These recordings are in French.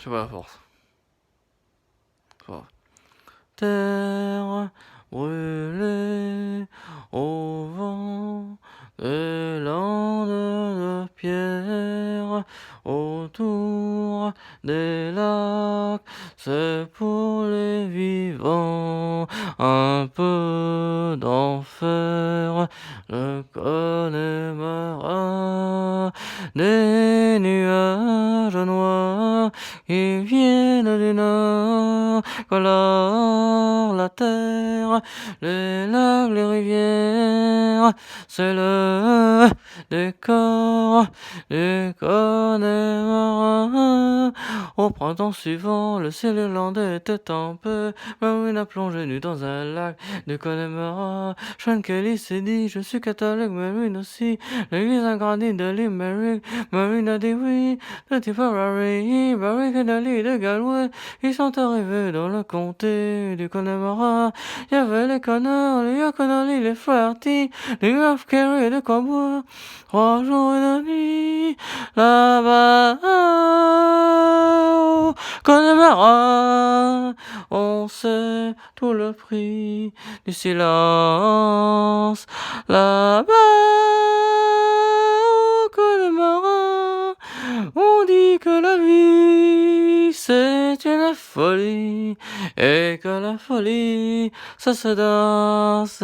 J'ai pas la force. Terre brûlée au vent, des landes de pierre autour des lacs, c'est pour les vivants un peu d'enfer. Je connais marin des nuages noirs qui viennent du nord, colorent la terre, les lacs, les rivières, c'est le décor du Connemara. Au printemps suivant, le ciel irlandais était en paix. Marine a plongé nu dans un lac du Connemara. Sean Kelly s'est dit, je suis catholique, Marine aussi. L'église a grandi de Limerick. Marine a dit oui, de Tipperary, Barry Kennedy de Galway. Ils sont arrivés dans le comté du Connemara. Il y avait les Connors, les O'Connolly, les Flaherty, les Graf Kerry et les Cowboys. 3 jours et 2 nuits, là-bas, au Connemara. On sait tout le prix du silence, là-bas, au Connemara. On dit que la vie c'est une folie et que la folie ça se danse.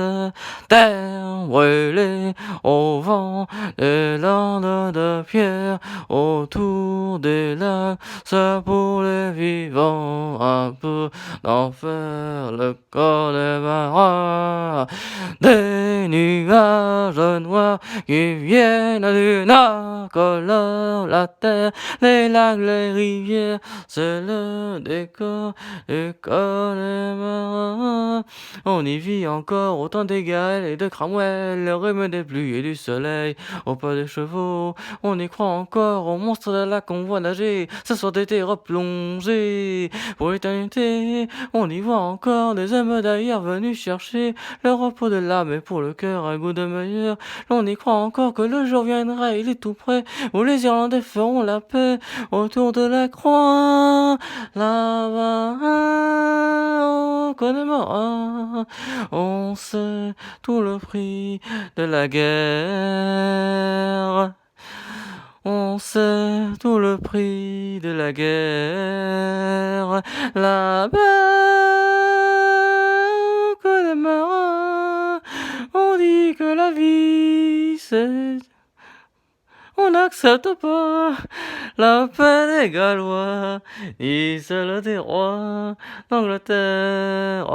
Terre brûlée au vent, des landes de pierre autour des lacs, c'est pour les vivants un peu d'enfer. Le Connemara, des nuages noirs qui viennent du nord, colorent la terre, les lacs, les rivières, c'est le décor du Connemara. On y vit encore autant des gales et de Cromwell, le rhume des pluies et du soleil au pas des chevaux. On y croit encore aux monstres de lac qu'on voit nager, ce soir d'été replongé pour l'éternité. On y voit encore des hommes d'ailleurs venus chercher le repos de l'âme et pour le cœur un goût de meilleur. On y croit encore que le jour viendra, il est tout près, où les Irlandais feront la paix autour de la croix. Là-bas, au Connemara, on sait tout le prix de la guerre. On sait tout le prix de la guerre. Là-bas, au Connemara, on dit que la vie c'est... On n'accepte pas la paix des Gallois, ni celle des rois d'Angleterre.